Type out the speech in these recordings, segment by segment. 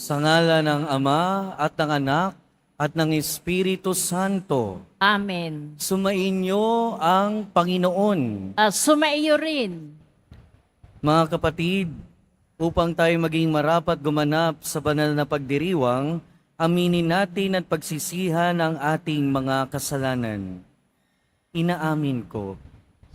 Sa ngala ng Ama at ng Anak at ng Espiritu Santo, Amen. sumainyo ang Panginoon. At sumaiyo rin. Mga kapatid, upang tayo maging marapat gumanap sa banal na pagdiriwang, aminin natin at pagsisihan ang ating mga kasalanan. Inaamin ko.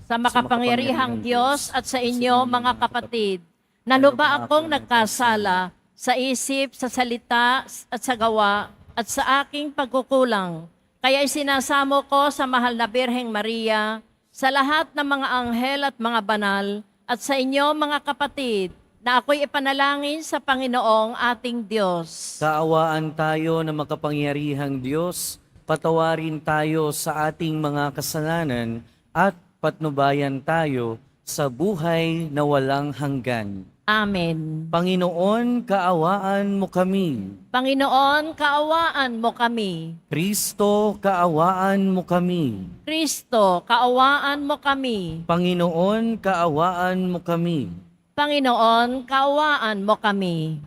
Sa makapangyarihang Diyos at sa inyo, mga kapatid, na luba akong nagkasala sa isip, sa salita at sa gawa at sa aking pagkukulang. Kaya isinasamo ko sa mahal na Birheng Maria, sa lahat ng mga anghel at mga banal, at sa inyo, mga kapatid, na ako'y ipanalangin sa Panginoong ating Diyos. Kaawaan tayo ng makapangyarihang Diyos, patawarin tayo sa ating mga kasalanan at patnubayan tayo sa buhay na walang hanggan. Amen. Panginoon, kaawaan mo kami. Panginoon, kaawaan mo kami. Kristo, kaawaan mo kami. Kristo, kaawaan mo kami. Panginoon, kaawaan mo kami. Panginoon, kaawaan mo kami.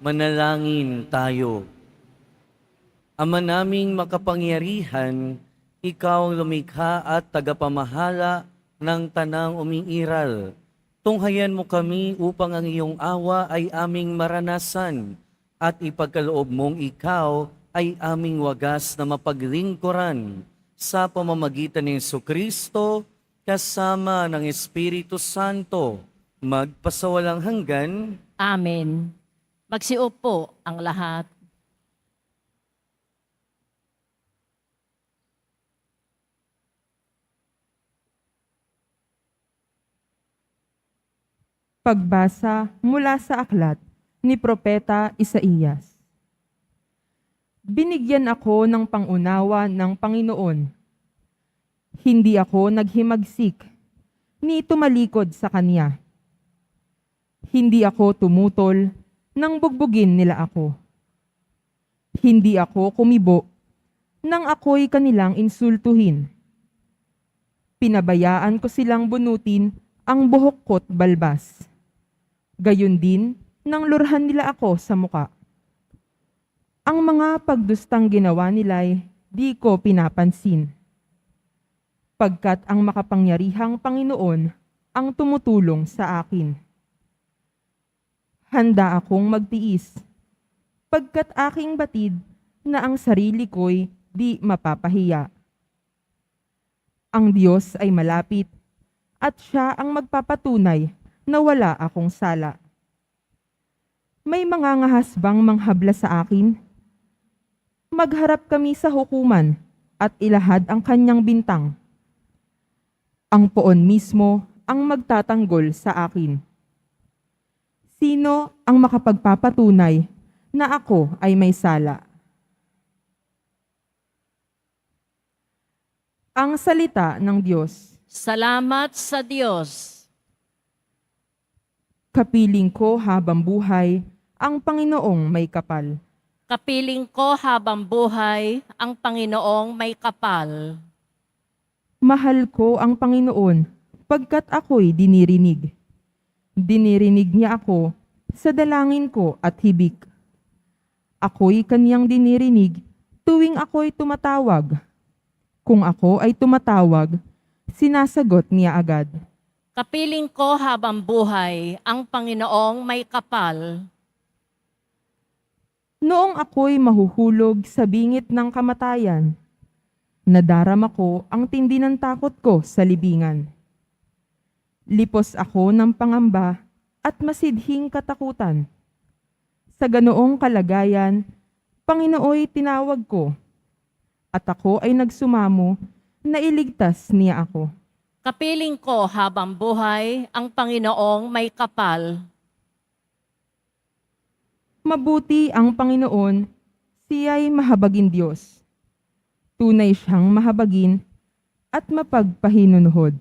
Manalangin tayo. Ama naming makapangyarihan, ikaw ang lumikha at tagapamahala ng tanang umiiral. Tunghayan mo kami upang ang iyong awa ay aming maranasan at ipagkaloob mong ikaw ay aming wagas na mapaglingkuran sa pamamagitan ni Jesucristo kasama ng Espiritu Santo magpasawalang hanggan. Amen. Magsiupo ang lahat. Pagbasa mula sa aklat ni Propeta Isaías. Binigyan ako ng pangunawa ng Panginoon. Hindi ako naghimagsik, ni tumalikod sa Kanya. Hindi ako tumutol nang bugbugin nila ako. Hindi ako kumibo nang ako'y kanilang insultuhin. Pinabayaan ko silang bunutin ang buhok ko't balbas. Gayon din nang lurhan nila ako sa muka. Ang mga pagdustang ginawa nila'y di ko pinapansin. Pagkat ang makapangyarihang Panginoon ang tumutulong sa akin. Handa akong magtiis, pagkat aking batid na ang sarili ko'y di mapapahiya. Ang Diyos ay malapit at Siya ang magpapatunay na wala akong sala. May mga ngahas bang manghabla sa akin? Magharap kami sa hukuman at ilahad ang kanyang bintang. Ang poon mismo ang magtatanggol sa akin. Sino ang makapagpapatunay na ako ay may sala? Ang salita ng Diyos. Salamat sa Diyos. Kapiling ko habang buhay ang Panginoong may kapal. Kapiling ko habang buhay ang Panginoong may kapal. Mahal ko ang Panginoon pagkat ako'y dinirinig. Dinirinig niya ako sa dalangin ko at hibik. Ako'y kaniyang dinirinig tuwing ako'y tumatawag. Kung ako ay tumatawag, sinasagot niya agad. Kapiling ko habang buhay ang Panginoong may kapal. Noong ako'y mahuhulog sa bingit ng kamatayan, nadarama ko ang tindi ng takot ko sa libingan. Lipos ako ng pangamba at masidhing katakutan. Sa ganoong kalagayan, Panginooy tinawag ko, at ako ay nagsumamo na iligtas niya ako. Kapiling ko habang buhay ang Panginoong may kapal. Mabuti ang Panginoon, siya'y mahabagin Diyos. Tunay siyang mahabagin at mapagpahinunuhod.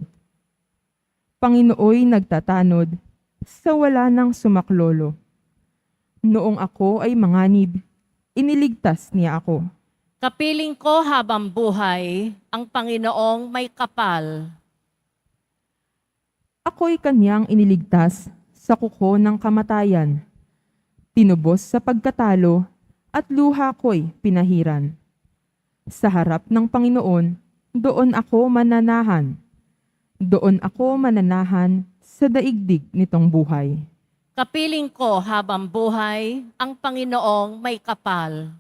Panginooy nagtatanod sa wala ng sumaklolo. Noong ako ay manganib, iniligtas niya ako. Kapiling ko habang buhay ang Panginoong may kapal. Ako'y kanyang iniligtas sa kuko ng kamatayan. Tinubos sa pagkatalo at luha ko'y pinahiran. Sa harap ng Panginoon, doon ako mananahan. Doon ako mananahan sa daigdig nitong buhay. Kapiling ko habang buhay ang Panginoong may kapal.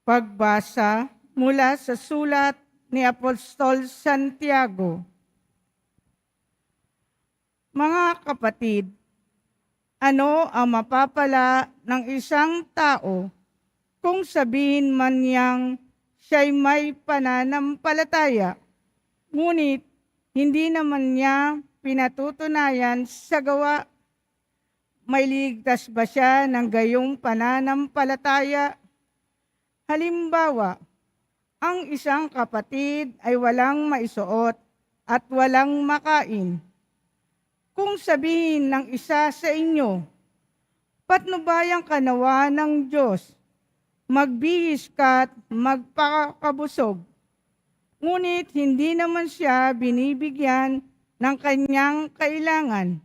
Pagbasa mula sa sulat ni Apostol Santiago. Mga kapatid, ano ang mapapala ng isang tao kung sabihin man niyang siya'y may pananampalataya, ngunit hindi naman niya pinatutunayan sa gawa? May ligtas ba siya ng gayong pananampalataya? Halimbawa, ang isang kapatid ay walang maisuot at walang makain. Kung sabihin ng isa sa inyo, patnubayang ka nawa ng Diyos magbihis ka at magpakabusog. Ngunit hindi naman siya binibigyan ng kanyang kailangan.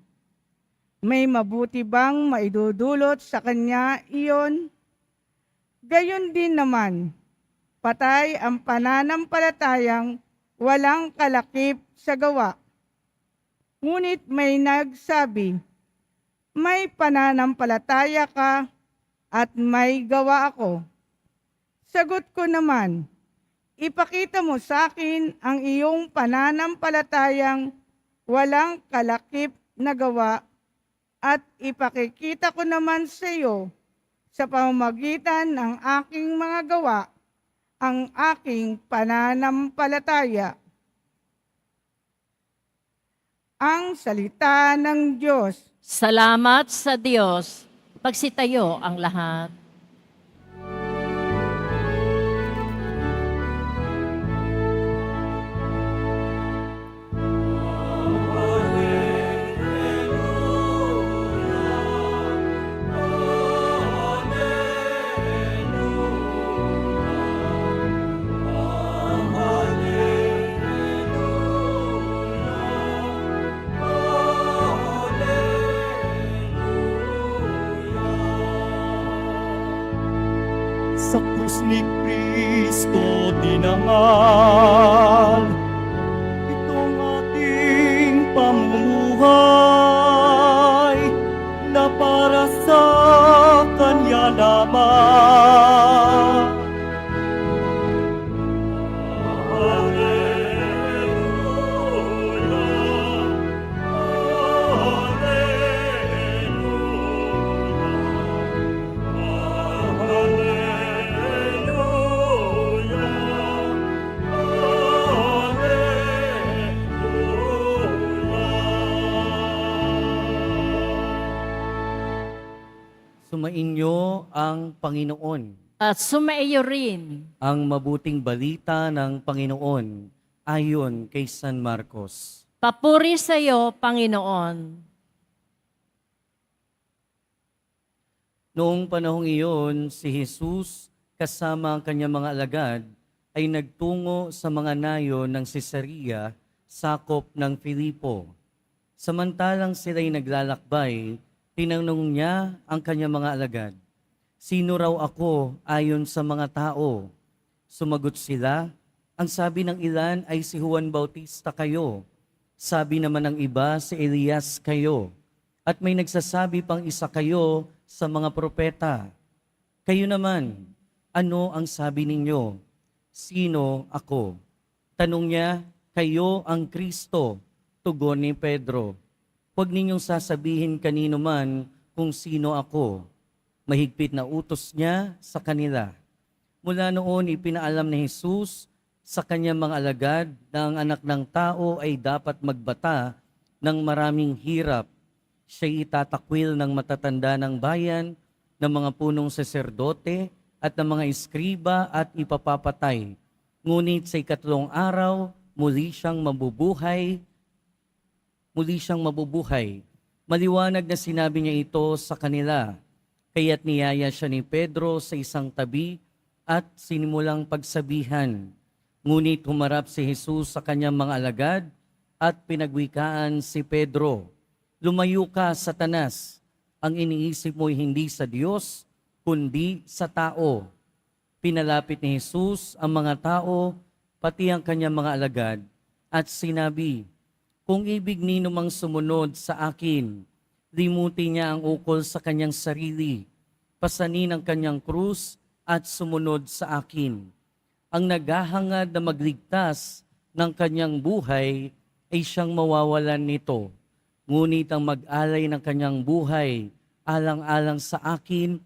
May mabuti bang maidudulot sa kanya iyon? Gayon din naman, patay ang pananampalatayang walang kalakip sa gawa. Ngunit may nagsabi, may pananampalataya ka at may gawa ako. Sagot ko naman, ipakita mo sa akin ang iyong pananampalatayang walang kalakip na gawa at ipakikita ko naman sa iyo sa pamamagitan ng aking mga gawa ang aking pananampalataya. Ang salita ng Diyos. Salamat sa Diyos. Pagsitayo ang lahat. Sa krus ni Kristo dinangal, itong ating pamumuhay na para sa Kanya lamang. Sumainyo ang Panginoon. At sumaiyo rin. Ang mabuting balita ng Panginoon ayon kay San Marcos. Papuri sa iyo, Panginoon. Noong panahong iyon, si Jesus kasama ang kanyang mga alagad ay nagtungo sa mga nayo ng Cesarea, sakop ng Filipo. Samantalang sila'y naglalakbay, tinanong niya ang kanyang mga alagad, "Sino raw ako ayon sa mga tao?" Sumagot sila, "Ang sabi ng ilan ay si Juan Bautista kayo. Sabi naman ng iba si Elias kayo. At may nagsasabi pang isa kayo sa mga propeta. Kayo naman, ano ang sabi ninyo? Sino ako?" Tanong niya, "Kayo ang Kristo," tugon ni Pedro. "Huwag ninyong sasabihin kanino man kung sino ako." Mahigpit na utos niya sa kanila. Mula noon ipinaalam ni Jesus sa kanyang mga alagad na ang anak ng tao ay dapat magbata ng maraming hirap. Siya'y itatakwil ng matatanda ng bayan, ng mga punong saserdote at ng mga eskriba at ipapapatay. Ngunit sa ikatlong araw, muli siyang mabubuhay. Maliwanag na sinabi niya ito sa kanila. Kaya't niyaya siya ni Pedro sa isang tabi at sinimulang pagsabihan. Ngunit humarap si Jesus sa kanyang mga alagad at pinagwikaan si Pedro. "Lumayo ka, Satanas! Ang iniisip mo'y hindi sa Diyos, kundi sa tao." Pinalapit ni Jesus ang mga tao, pati ang kanyang mga alagad, at sinabi, "Kung ibig nino mang sumunod sa akin, limutin niya ang ukol sa kanyang sarili, pasanin ang kanyang krus at sumunod sa akin. Ang naghahangad na magligtas ng kanyang buhay ay siyang mawawalan nito. Ngunit ang mag-alay ng kanyang buhay alang-alang sa akin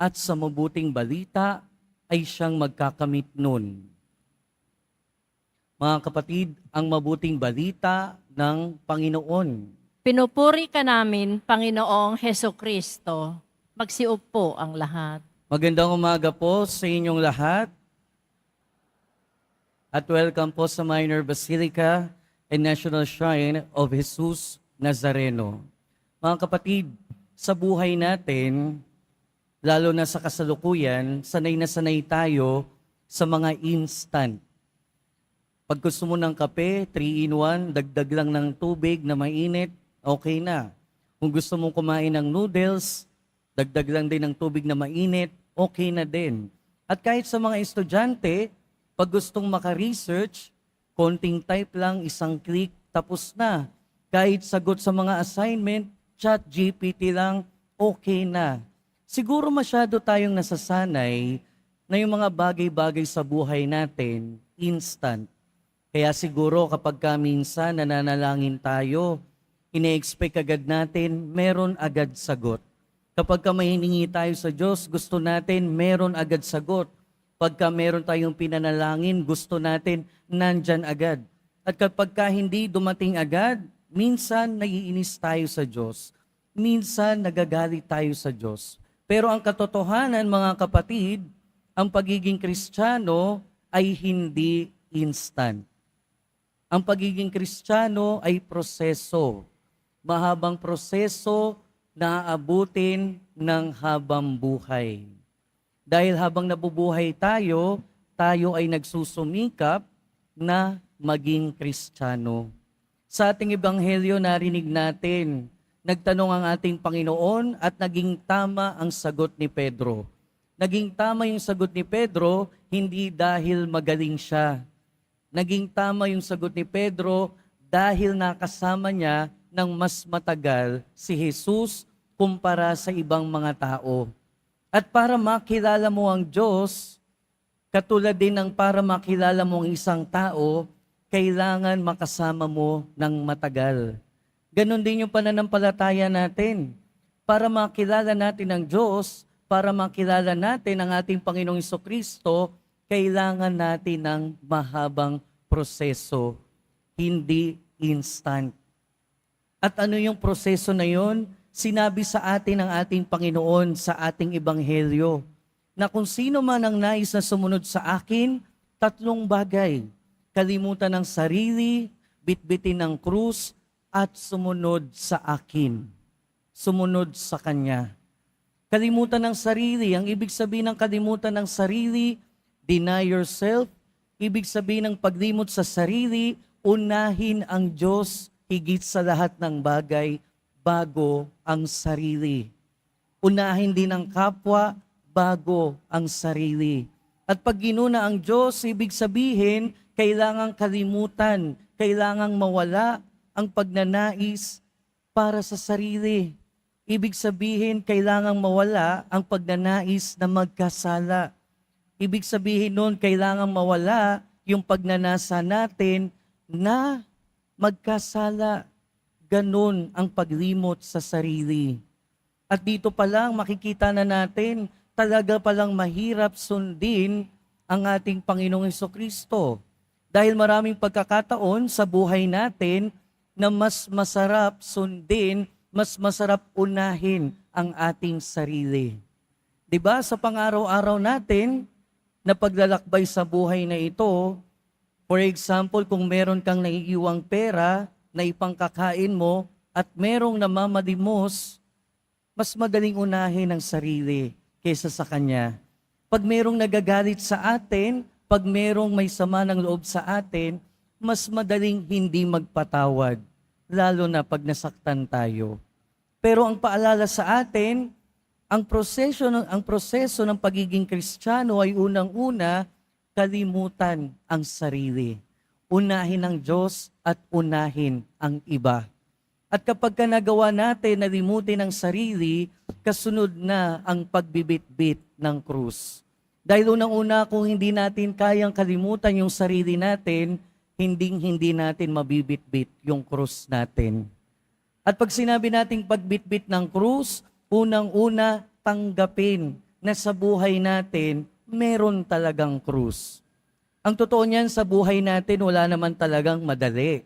at sa mabuting balita ay siyang magkakamit nun." Mga kapatid, ang mabuting balita ng Panginoon. Pinupuri ka namin, Panginoong Heso Kristo. Magsiupo ang lahat. Magandang umaga po sa inyong lahat. At welcome po sa Minor Basilica and National Shrine of Jesus Nazareno. Mga kapatid, sa buhay natin, Lalo na sa kasalukuyan, sanay na sanay tayo sa mga instant. Pag gusto mo ng kape, 3-in-1, dagdag lang ng tubig na mainit, okay na. Kung gusto mong kumain ng noodles, dagdag lang din ng tubig na mainit, okay na din. At kahit sa mga estudyante, pag gustong maka-research, konting type lang, isang click, tapos na. Kahit sagot sa mga assignment, chat GPT lang, okay na. Siguro masyado tayong nasasanay na yung mga bagay-bagay sa buhay natin, instant. Kaya siguro kapag minsan nananalangin tayo, ine-expect agad natin, meron agad sagot. Kapag may hiningi tayo sa Diyos, gusto natin, meron agad sagot. Pagka meron tayong pinanalangin, gusto natin, nandyan agad. At kapag hindi dumating agad, minsan naiinis tayo sa Diyos. Minsan nagagalit tayo sa Diyos. Pero ang katotohanan, mga kapatid, ang pagiging Kristiyano ay hindi instant. Ang pagiging Kristiyano ay proseso. Mahabang proseso na aabutin ng habang buhay. Dahil habang nabubuhay tayo, tayo ay nagsusumikap na maging Kristiyano. Sa ating ebanghelyo narinig natin, nagtanong ang ating Panginoon at naging tama ang sagot ni Pedro. Naging tama yung sagot ni Pedro, hindi dahil magaling siya. Naging tama yung sagot ni Pedro dahil nakasama niya ng mas matagal si Jesus kumpara sa ibang mga tao. At para makilala mo ang Diyos, katulad din ng para makilala mo ang isang tao, kailangan makasama mo ng matagal. Ganon din yung pananampalataya natin. Para makilala natin ang Diyos, para makilala natin ang ating Panginoong Jesucristo, kailangan natin ng mahabang proseso, hindi instant. At ano yung proseso na yon? Sinabi sa atin ng ating Panginoon sa ating ebanghelyo, na kung sino man ang nais na sumunod sa akin, 3 bagay. Kalimutan ng sarili, bitbitin ng krus, at sumunod sa akin. Sumunod sa Kanya. Kalimutan ng sarili, ang ibig sabihin ng kalimutan ng sarili, deny yourself. Ibig sabihin ng paglimot sa sarili, unahin ang Diyos higit sa lahat ng bagay bago ang sarili. Unahin din ang kapwa bago ang sarili. At pag ginuna ang Diyos, ibig sabihin, kailangang kalimutan, kailangang mawala ang pagnanais para sa sarili. Ibig sabihin, kailangang mawala ang pagnanais na magkasala. Ibig sabihin nun, kailangang mawala yung pagnanasa natin na magkasala. Ganun ang paglimot sa sarili. At dito pa lang makikita na natin, talaga palang mahirap sundin ang ating Panginoong Jesucristo. Dahil maraming pagkakataon sa buhay natin na mas masarap sundin, mas masarap unahin ang ating sarili. 'Di ba sa pang-araw-araw natin, na paglalakbay sa buhay na ito, for example, kung meron kang naiiwang pera na ipangkakain mo at merong namamalimos, mas madaling unahin ang sarili kaysa sa Kanya. Pag merong nagagalit sa atin, pag merong may sama ng loob sa atin, mas madaling hindi magpatawad, lalo na pag nasaktan tayo. Pero ang paalala sa atin, ang proseso ng pagiging Kristiyano ay unang-una, kalimutan ang sarili. Unahin ang Diyos at unahin ang iba. At kapag nagawa natin na limutin ang sarili, kasunod na ang pagbibitbit ng krus. Dahil unang-una, kung hindi natin kayang kalimutan yung sarili natin, hindi natin mabibitbit yung krus natin. At pag sinabi nating pagbitbit ng krus, unang-una, tanggapin na sa buhay natin, meron talagang krus. Ang totoo niyan, sa buhay natin, wala naman talagang madali.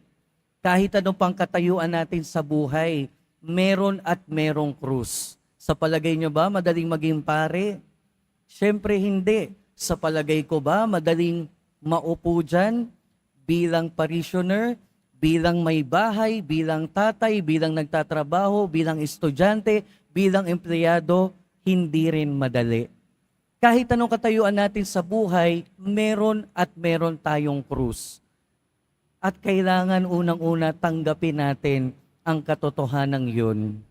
Kahit anong pang katayuan natin sa buhay, meron at merong krus. Sa palagay nyo ba, madaling maging pare? Siyempre hindi. Sa palagay ko ba, madaling maupo dyan bilang parishioner, bilang may bahay, bilang tatay, bilang nagtatrabaho, bilang estudyante, bilang empleyado? hindi rin madali. Kahit anong katayuan natin sa buhay, meron at meron tayong krus. At kailangan unang-una tanggapin natin ang katotohanan yun.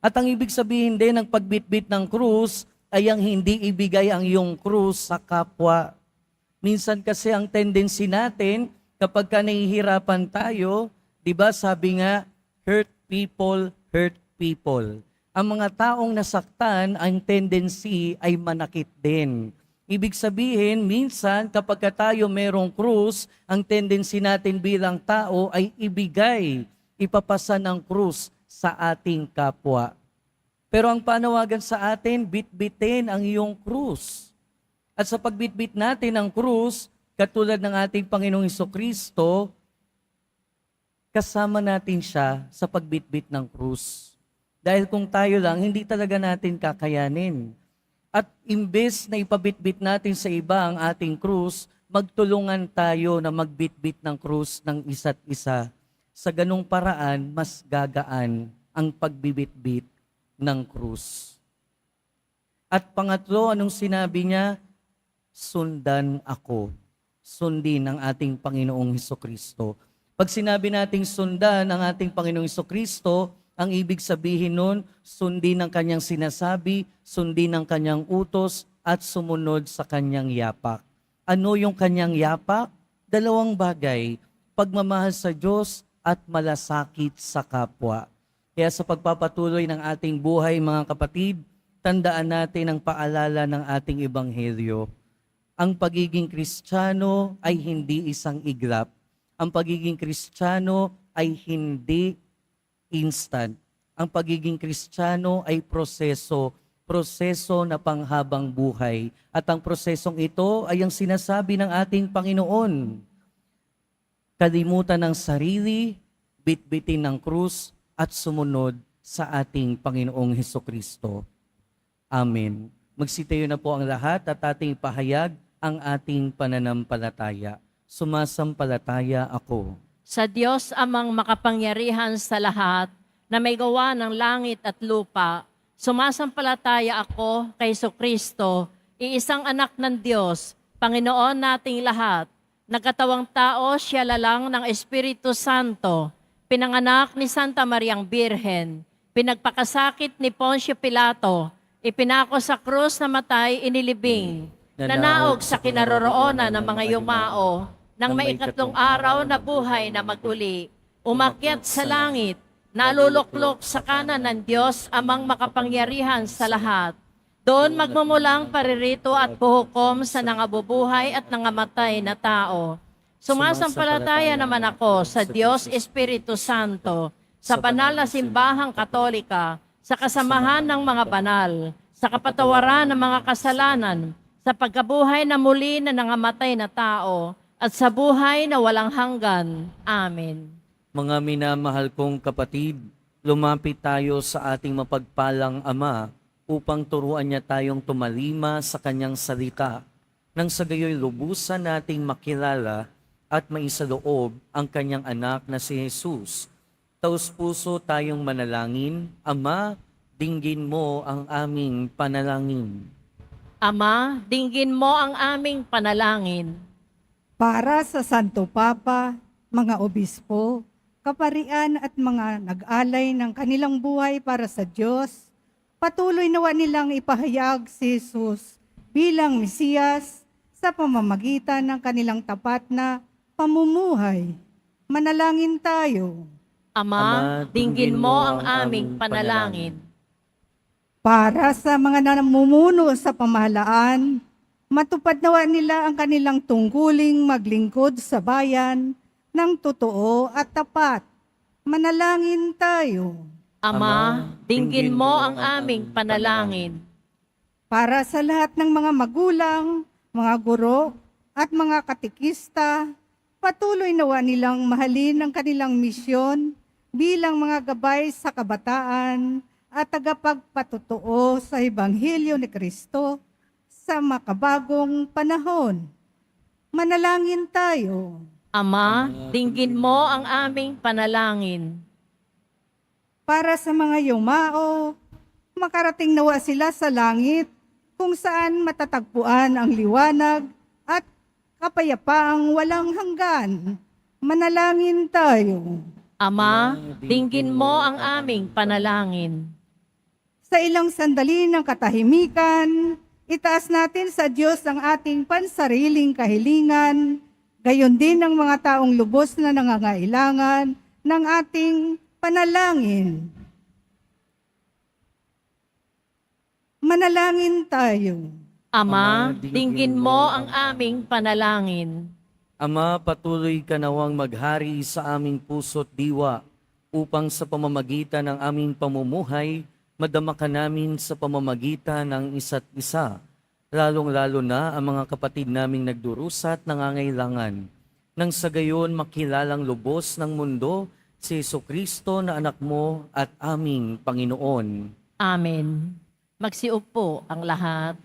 At ang ibig sabihin din ng pagbitbit ng krus ay ang hindi ibigay ang iyong krus sa kapwa. Minsan kasi ang tendency natin, kapag ka nahihirapan tayo, di ba sabi nga, hurt people, hurt people. Ang mga taong nasaktan, ang tendency ay manakit din. Ibig sabihin, minsan kapag ka tayo merong krus, ang tendency natin bilang tao ay ibigay, ipapasa ng krus sa ating kapwa. Pero ang panawagan sa atin, bitbitin ang iyong krus. At sa pagbitbit natin ang krus, katulad ng ating Panginoong Hesukristo, kasama natin siya sa pagbitbit ng krus. Dahil kung tayo lang, hindi talaga natin kakayanin. At imbes na ipabitbit natin sa iba ang ating krus, magtulungan tayo na magbitbit ng krus ng isa't isa. Sa ganung paraan, mas gagaan ang pagbibitbit ng krus. At pangatlo, anong sinabi niya? Sundan ako. Sundin ang ating Panginoong Hesukristo. Pag sinabi nating sundan ang ating Panginoong Hesukristo, ang ibig sabihin nun, sundin ang kanyang sinasabi, sundin ang kanyang utos, at sumunod sa kanyang yapak. Ano yung kanyang yapak? Dalawang bagay, pagmamahal sa Diyos at malasakit sa kapwa. Kaya sa pagpapatuloy ng ating buhay, mga kapatid, tandaan natin ang paalala ng ating ebanghelyo. Ang pagiging Kristiyano ay hindi isang iglap. Ang pagiging Kristiyano ay hindi instant. Ang pagiging Kristiyano ay proseso na panghabang buhay. At ang prosesong ito ay ang sinasabi ng ating Panginoon. Kalimutan ng sarili, bitbitin ng krus, at sumunod sa ating Panginoong Hesukristo. Amen. Magsitayo na po ang lahat at ating pahayag ang ating pananampalataya. Sumasampalataya ako Sa Diyos amang makapangyarihan sa lahat, na may gawa ng langit at lupa, sumasampalataya ako kay Kristo, iisang anak ng Diyos, Panginoon nating lahat, nagkatawang tao siya lalang ng Espiritu Santo, pinanganak ni Santa Mariang Birhen, pinagpakasakit ni Poncio Pilato, ipinako sa krus na matay inilibing, nanaog sa kinaroroonan ng mga yumao, nang may ikatlong araw na buhay na maguli, umakyat sa langit, naluluklok sa kanan ng Diyos amang makapangyarihan sa lahat. Doon magmumulang paririto at puhukom sa nangabubuhay at nangamatay na tao. Sumasampalataya naman ako sa Diyos Espiritu Santo, sa banal na simbahang katolika, sa kasamahan ng mga banal, sa kapatawaran ng mga kasalanan, sa pagkabuhay na muli na nangamatay na tao, at sa buhay na walang hanggan. Amen. Mga minamahal kong kapatid, lumapit tayo sa ating mapagpalang Ama upang turuan niya tayong tumalima sa kanyang salita, nang sa gayoy lubusan nating makilala at maisaloob ang kanyang anak na si Jesus. Taus-puso tayong manalangin. Ama, dinggin mo ang aming panalangin. Ama, dinggin mo ang aming panalangin. Para sa Santo Papa, mga obispo, kaparian at mga nag-alay ng kanilang buhay para sa Diyos, patuloy nawa nilang ipahayag si Jesus bilang Mesiyas sa pamamagitan ng kanilang tapat na pamumuhay. Manalangin tayo. Ama, dinggin mo ang aming panalangin. Para sa mga namumuno sa pamahalaan, matupad nawa nila ang kanilang tungkuling maglingkod sa bayan ng totoo at tapat. Manalangin tayo. Ama, dinggin mo ang aming panalangin. Para sa lahat ng mga magulang, mga guro, at mga katikista, patuloy nawa nilang mahalin ang kanilang misyon bilang mga gabay sa kabataan at tagapagpatutuo sa Ebanghelyo ni Kristo sa makabagong panahon. Manalangin tayo. Ama, dinggin mo ang aming panalangin. Para sa mga yumao, makarating nawa sila sa langit, kung saan matatagpuan ang liwanag at kapayapaang walang hanggan. Manalangin tayo. Ama, dinggin mo ang aming panalangin. Sa ilang sandali ng katahimikan, itaas natin sa Diyos ang ating pansariling kahilingan, gayon din ang mga taong lubos na nangangailangan ng ating panalangin. Manalangin tayo. Ama, dinggin mo ang aming panalangin. Ama, patuloy ka nawang maghari sa aming puso't diwa upang sa pamamagitan ng aming pamumuhay, madama ka namin sa pamamagitan ng isa't isa, lalong-lalo na ang mga kapatid naming nagdurusa at nangangailangan. Nang sa gayon makilalang lubos ng mundo si Jesucristo na anak mo at aming Panginoon. Amen. Magsiupo ang lahat.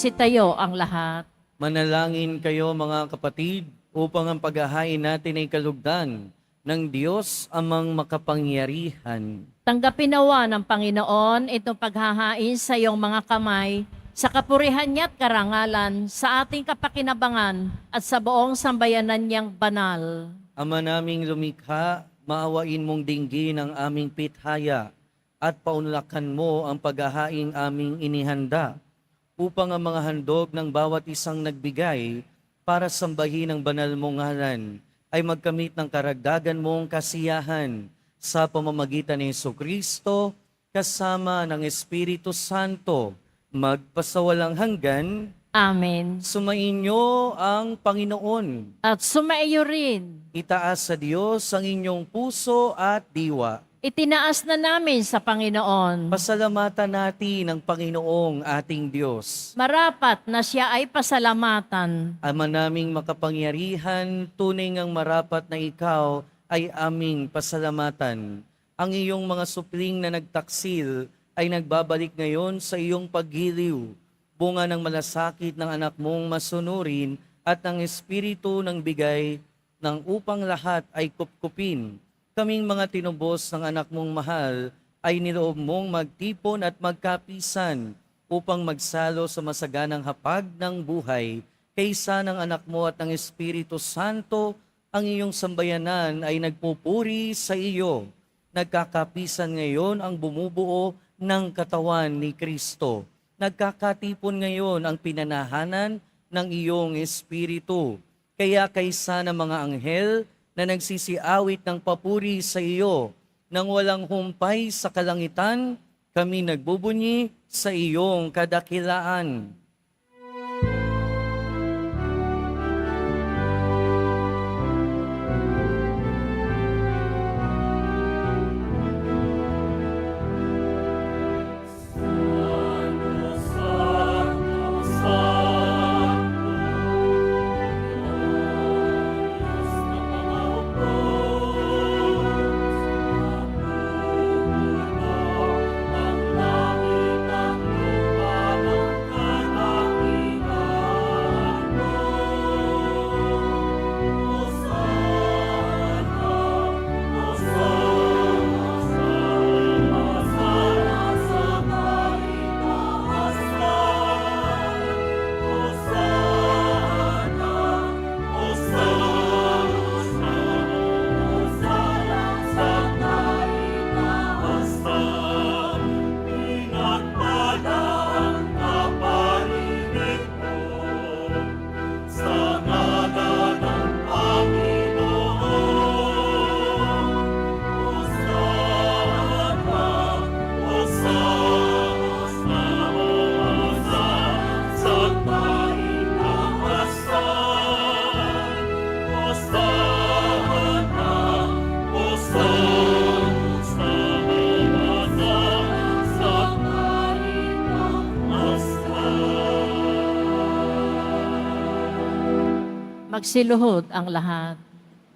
Magsitayo ang lahat. Manalangin kayo mga kapatid upang ang paghahain natin ay kalugdan ng Diyos amang makapangyarihan. Tanggapin nawa ng Panginoon itong paghahain sa iyong mga kamay sa kapurihan niya at karangalan sa ating kapakinabangan at sa buong sambayanan niyang banal. Ama naming lumikha, maawain mong dinggin ang aming pithaya at paunlakan mo ang paghahaing aming inihanda upang ang mga handog ng bawat isang nagbigay para sambahin ang banal mong ngalan ay magkamit ng karagdagan mong kasiyahan sa pamamagitan ni Jesucristo kasama ng Espiritu Santo magpasawalang hanggan. Amen. Sumainyo ang Panginoon. At sumaiyo rin. Itaas sa Diyos ang inyong puso at diwa. Itinaas na namin sa Panginoon. Pasalamatan natin ang Panginoong ating Diyos. Marapat na siya ay pasalamatan. Ama naming makapangyarihan, tunay ngang marapat na ikaw ay aming pasalamatan. Ang iyong mga supling na nagtaksil ay nagbabalik ngayon sa iyong paggiliw. Bunga ng malasakit ng anak mong masunurin at ng espiritu ng bigay ng upang lahat ay kupkupin. Kaming mga tinubos ng anak mong mahal ay niloob mong magtipon at magkapisan upang magsalo sa masaganang hapag ng buhay. Kaysa ng anak mo at ng Espiritu Santo, ang iyong sambayanan ay nagpupuri sa iyo. Nagkakapisan ngayon ang bumubuo ng katawan ni Kristo. Nagkakatipon ngayon ang pinanahanan ng iyong Espiritu. Kaya kaysa ng mga anghel na nagsisiawit ng papuri sa iyo, nang walang humpay sa kalangitan, kami nagbubunyi sa iyong kadakilaan. Magsiluhod ang lahat.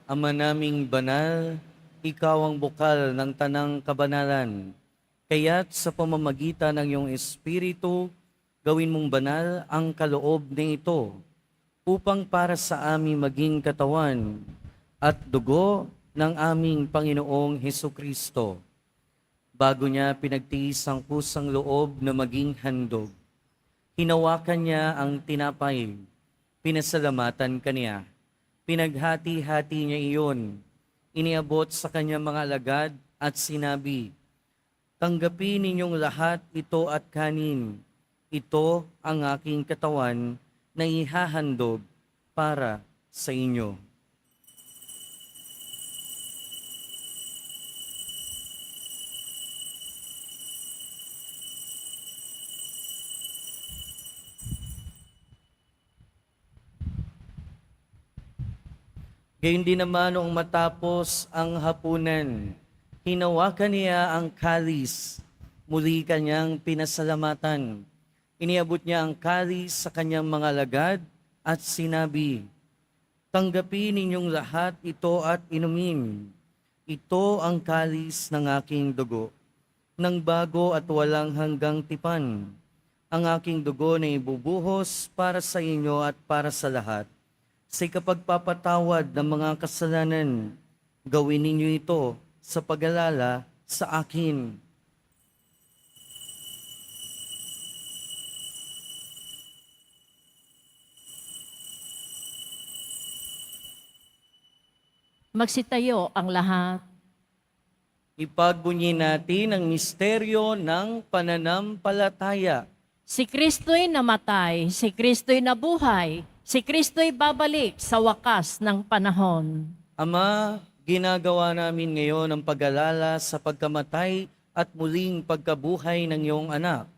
Ama naming banal, ikaw ang bukal ng tanang kabanalan. Kaya't sa pamamagitan ng iyong Espiritu, gawin mong banal ang kaloob na ito, upang para sa amin maging katawan at dugo ng aming Panginoong Hesukristo. Bago niya pinagtiis ang kusang loob na maging handog, hinawakan niya ang tinapay, pinasalamatan kaniya. Pinaghati-hati niya iyon, iniabot sa kanyang mga alagad at sinabi, "Tanggapin ninyong lahat ito at kanin. Ito ang aking katawan na ihahandog para sa inyo." Gayun din naman noong matapos ang hapunan, hinawakan niya ang kalis, muli kanyang pinasalamatan. Iniabot niya ang kalis sa kanyang mga alagad at sinabi, "Tanggapin ninyong lahat ito at inumin. Ito ang kalis ng aking dugo, ng bago at walang hanggang tipan. Ang aking dugo na ibubuhos para sa inyo at para sa lahat. Sa kapagpapatawad ng mga kasalanan, gawin ninyo ito sa pag-alala sa akin." Magsitayo ang lahat. Ipagbunyi natin ang misteryo ng pananampalataya. Si Kristo'y namatay, si Kristo'y nabuhay, si Kristo'y babalik sa wakas ng panahon. Ama, ginagawa namin ngayon ang pag-alala sa pagkamatay at muling pagkabuhay ng iyong anak.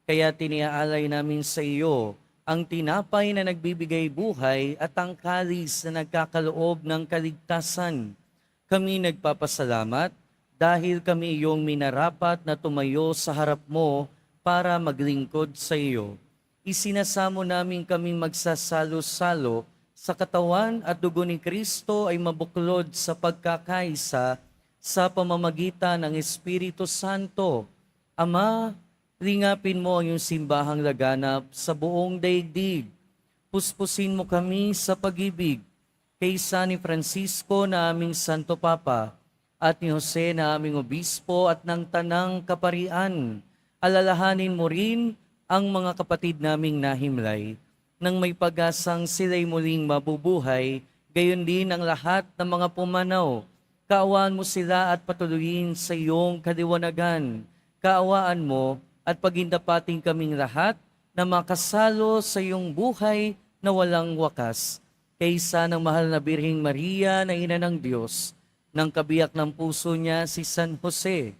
Kaya tiniaalay namin sa iyo ang tinapay na nagbibigay buhay at ang kalis na nagkakaloob ng kaligtasan. Kami nagpapasalamat dahil kami iyong minarapat na tumayo sa harap mo para maglingkod sa iyo. Isinasamo namin kaming magsasalo-salo sa katawan at dugo ni Kristo ay mabuklod sa pagkakaisa sa pamamagitan ng Espiritu Santo. Ama, lingapin mo ang iyong simbahang laganap sa buong daigdig. Puspusin mo kami sa pag-ibig kay San Francisco na aming Santo Papa at ni Jose na aming Obispo at ng Tanang Kaparian. Alalahanin mo rin ang mga kapatid naming nahimlay nang may pag-asang sila'y muling mabubuhay, gayon din ang lahat ng mga pumanaw. Kaawaan mo sila at patuloyin sa iyong kaliwanagan. Kaawaan mo at pagindapating kaming lahat na makasalo sa iyong buhay na walang wakas. Kaysa ng mahal na Birheng Maria na Ina ng Diyos, ng kabiyak ng puso niya si San Jose,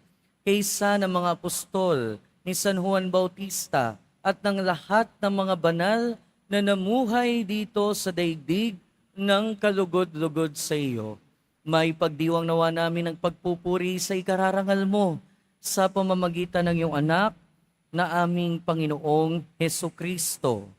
kaysa ng mga apostol ni San Juan Bautista at ng lahat ng mga banal na namuhay dito sa daigdig ng kalugod-lugod sa iyo. May pagdiwang nawa namin ang pagpupuri sa ikararangal mo sa pamamagitan ng iyong anak na aming Panginoong Hesukristo.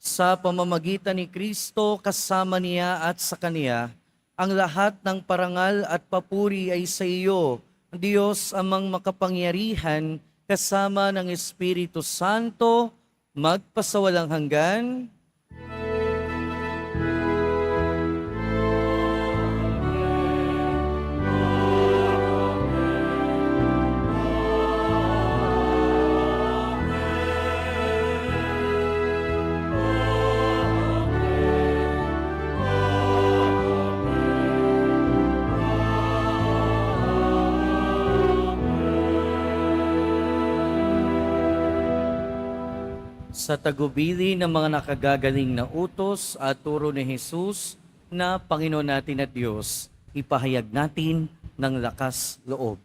Sa pamamagitan ni Kristo, kasama niya at sa Kaniya, ang lahat ng parangal at papuri ay sa iyo, Diyos amang makapangyarihan, kasama ng Espiritu Santo, magpasawalang hanggan. Sa tagubili ng mga nakagagaling na utos at turo ni Jesus na Panginoon natin at Diyos, ipahayag natin ng lakas loob.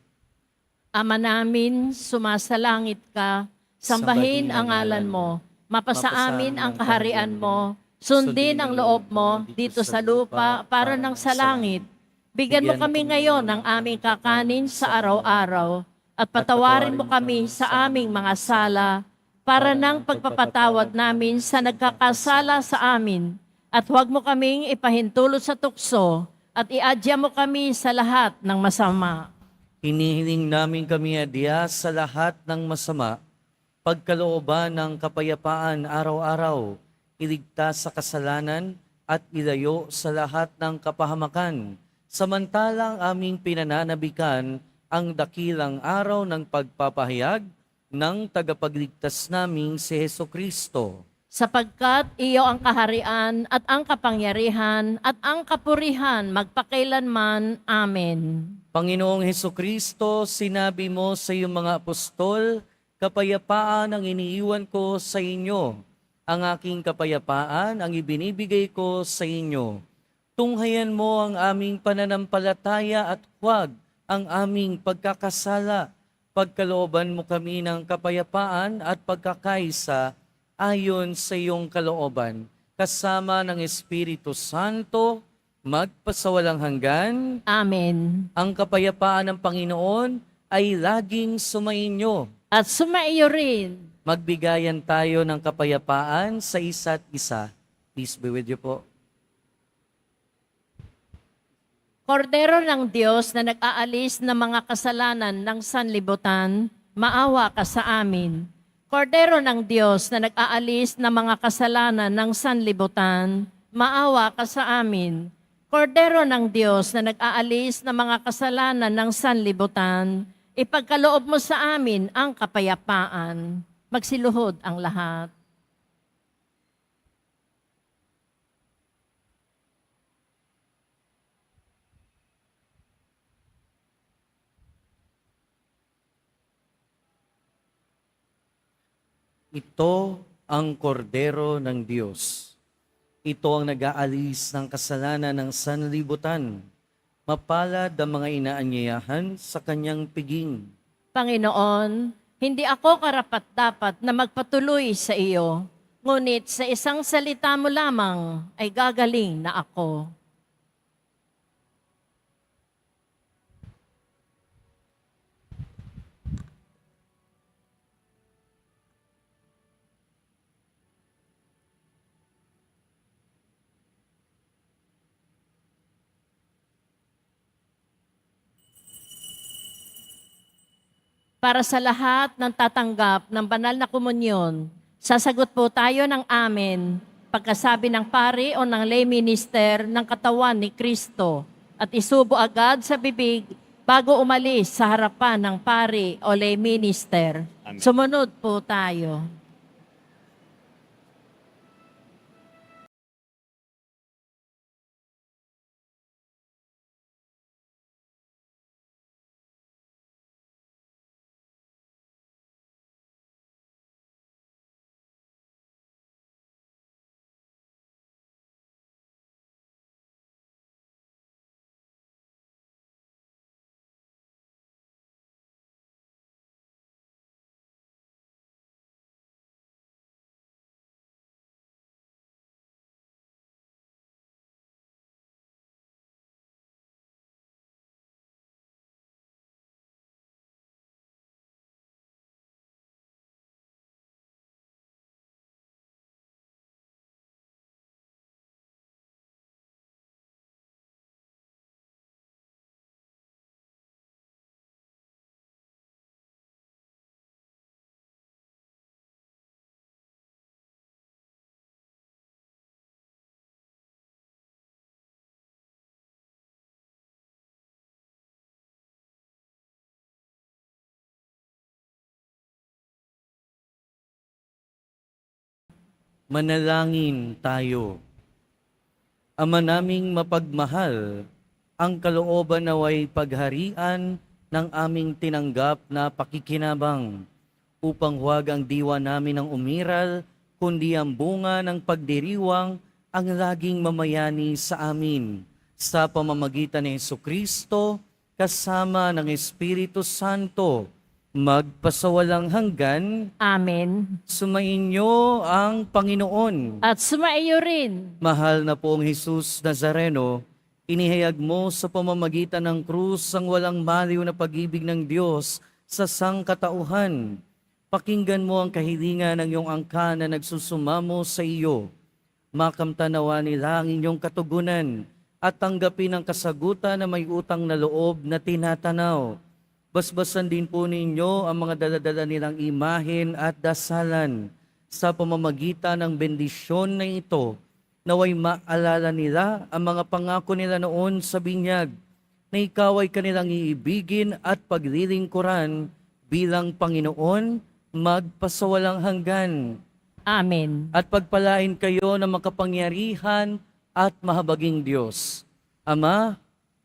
Ama namin, sumasalangit ka, sambahin ang ngalan mo, mapasa amin ang kaharian mo, sundin ang loob mo dito sa lupa para ng sa langit. Bigyan mo kami ngayon ng aming kakanin sa araw-araw at patawarin mo kami sa aming mga sala para ng pagpapatawad namin sa nagkakasala sa amin, at huwag mo kaming ipahintulot sa tukso, at iadya mo kami sa lahat ng masama. Hinihiling namin kami adya sa lahat ng masama, pagkalooban ng kapayapaan araw-araw, iligtas sa kasalanan at ilayo sa lahat ng kapahamakan, samantalang aming pinananabikan ang dakilang araw ng pagpapahayag ng tagapagligtas naming si Hesukristo. Sapagkat iyo ang kaharian at ang kapangyarihan at ang kapurihan magpakailanman. Amen. Panginoong Hesukristo, sinabi mo sa iyong mga apostol, kapayapaan ang iniiwan ko sa inyo. Ang aking kapayapaan ang ibinibigay ko sa inyo. Tunghayan mo ang aming pananampalataya at huwag ang aming pagkakasala. Pagkalooban mo kami ng kapayapaan at pagkakaisa ayon sa iyong kalooban, kasama ng Espiritu Santo, magpasawalang hanggan. Amen. Ang kapayapaan ng Panginoon ay laging sumainyo. At sumaiyo rin. Magbigayan tayo ng kapayapaan sa isa't isa. Peace be with you po. Kordero ng Diyos na nag-aalis ng mga kasalanan ng sanlibutan, maawa ka sa amin. Kordero ng Diyos na nag-aalis ng mga kasalanan ng sanlibutan, maawa ka sa amin. Kordero ng Diyos na nag-aalis ng mga kasalanan ng sanlibutan, ipagkaloob mo sa amin ang kapayapaan. Magsiluhod ang lahat. Ito ang kordero ng Diyos. Ito ang nag-aalis ng kasalanan ng sanlibutan. Mapalad ang mga inaanyayahan sa kanyang piging. Panginoon, hindi ako karapat-dapat na magpatuloy sa iyo, ngunit sa isang salita mo lamang ay gagaling na ako. Para sa lahat ng tatanggap ng banal na komunyon, sasagot po tayo ng amen pagkasabi ng pari o ng lay minister ng katawan ni Kristo at isubo agad sa bibig bago umalis sa harapan ng pari o lay minister. Sumunod po tayo. Manalangin tayo. Ama naming mapagmahal, ang kalooban naway pagharian ng aming tinanggap na pakikinabang, upang huwag ang diwa namin ang umiral, kundi ang bunga ng pagdiriwang ang laging mamayani sa amin. Sa pamamagitan ni Hesukristo, kasama ng Espiritu Santo, magpasawalang hanggan. Amen. Sumainyo ang Panginoon. At sumaiyo rin. Mahal na pong Jesus Nazareno, inihayag mo sa pamamagitan ng krus ang walang maliw na pag-ibig ng Diyos sa sangkatauhan. Pakinggan mo ang kahilingan ng iyong angkan na nagsusumamo sa iyo. Makamtanawa nila ang inyong katugunan at tanggapin ang kasagutan na may utang na loob na tinatanaw. Basbasan din po ninyo ang mga daladala nilang imahen at dasalan sa pamamagitan ng bendisyon na ito. Naway maalala nila ang mga pangako nila noon sa binyag na ikaw ay kanilang iibigin at paglilingkuran bilang Panginoon magpasawalang hanggan. Amen. At pagpalain kayo ng makapangyarihan at mahabaging Diyos, Ama,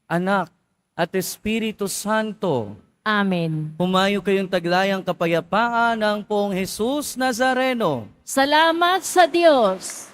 Anak, at Espiritu Santo. Amen. Humayo kayong taglayang kapayapaan ng Poong Jesus Nazareno. Salamat sa Diyos.